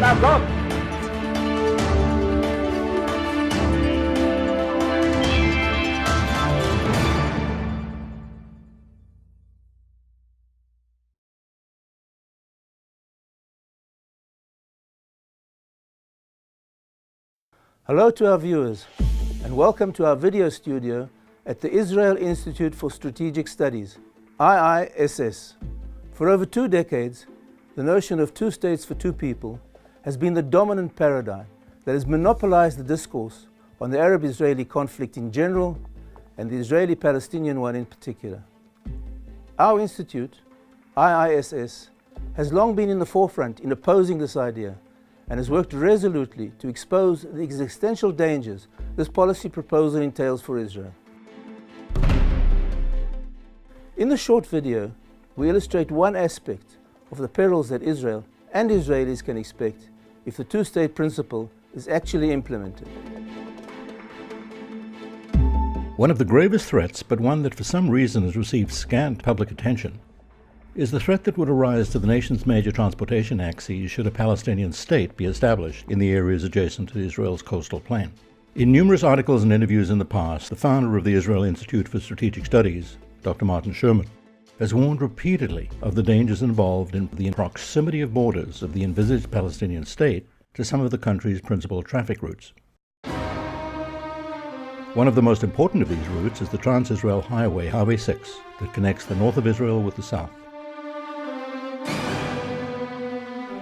לעזוב! Hello to our viewers, and welcome to our video studio at the Israel Institute for Strategic Studies, IISS. For over 2 decades, the notion of two states for two people has been the dominant paradigm that has monopolized the discourse on the Arab-Israeli conflict in general and the Israeli-Palestinian one in particular. Our institute, IISS, has long been in the forefront in opposing this idea and has worked resolutely to expose the existential dangers this policy proposal entails for Israel. In the short video, we illustrate one aspect of the perils that Israel and Israelis can expect if the two-state principle is actually implemented. One of the gravest threats, but one that for some reason has received scant public attention, is the threat that would arise to the nation's major transportation axes should a Palestinian state be established in the areas adjacent to Israel's coastal plain. In numerous articles and interviews in the past, the founder of the Israel Institute for Strategic Studies, Dr. Martin Sherman, has warned repeatedly of the dangers involved in the proximity of borders of the envisaged Palestinian state to some of the country's principal traffic routes. One of the most important of these routes is the Trans-Israel Highway, Highway 6, that connects the north of Israel with the south.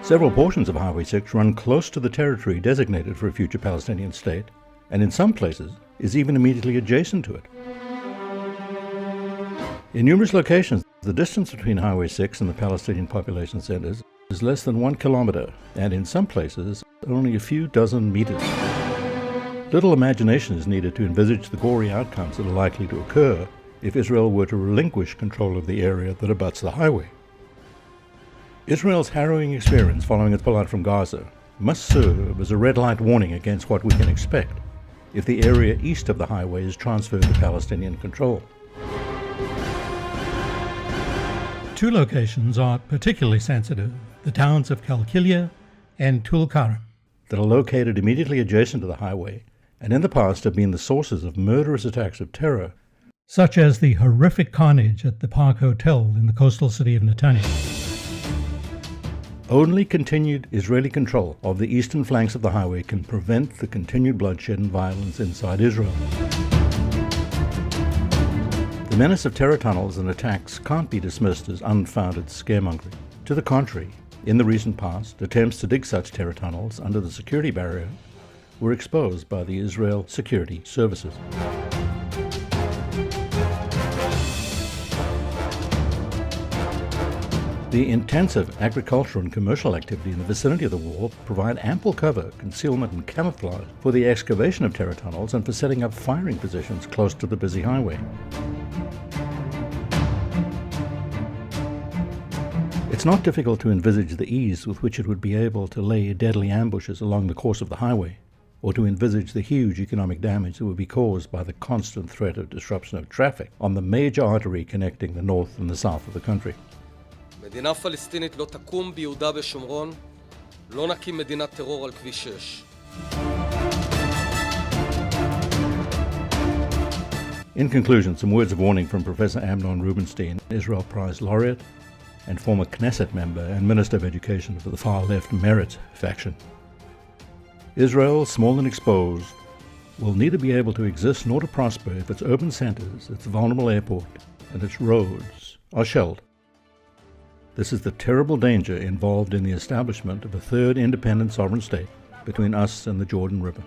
Several portions of Highway 6 run close to the territory designated for a future Palestinian state, and in some places is even immediately adjacent to it. In numerous locations, the distance between Highway 6 and the Palestinian population centers is less than 1 kilometer, and in some places only a few dozen meters. Little imagination is needed to envisage the gory outcomes that are likely to occur if Israel were to relinquish control of the area that abuts the highway. Israel's harrowing experience following its pullout from Gaza must serve as a red light warning against what we can expect if the area east of the highway is transferred to Palestinian control. Two locations are particularly sensitive, the towns of Kalkilia and Tulkarm, that are located immediately adjacent to the highway and in the past have been the sources of murderous attacks of terror, such as the horrific carnage at the Park Hotel in the coastal city of Netanya. Only continued Israeli control of the eastern flanks of the highway can prevent the continued bloodshed and violence inside Israel. The menace of terror tunnels and attacks can't be dismissed as unfounded scaremongering. To the contrary, in the recent past, attempts to dig such terror tunnels under the security barrier were exposed by the Israel Security Services. The intensive agricultural and commercial activity in the vicinity of the wall provide ample cover, concealment and camouflage for the excavation of terror tunnels and for setting up firing positions close to the busy highway. It's not difficult to envisage the ease with which it would be able to lay deadly ambushes along the course of the highway, or to envisage the huge economic damage that would be caused by the constant threat of disruption of traffic on the major artery connecting the north and the south of the country. מדינה פלסטינית לא תקום ביהודה ושומרון, לא נקים מדינת טרור על כביש 6. In conclusion, some words of warning from Professor Amnon Rubinstein, Israel Prize Laureate and former Knesset member and Minister of Education for the far-left Meretz faction. Israel, small and exposed, will neither be able to exist nor to prosper if its urban centers, its vulnerable airport, and its roads are shelled. This is the terrible danger involved in the establishment of a third independent sovereign state between us and the Jordan River.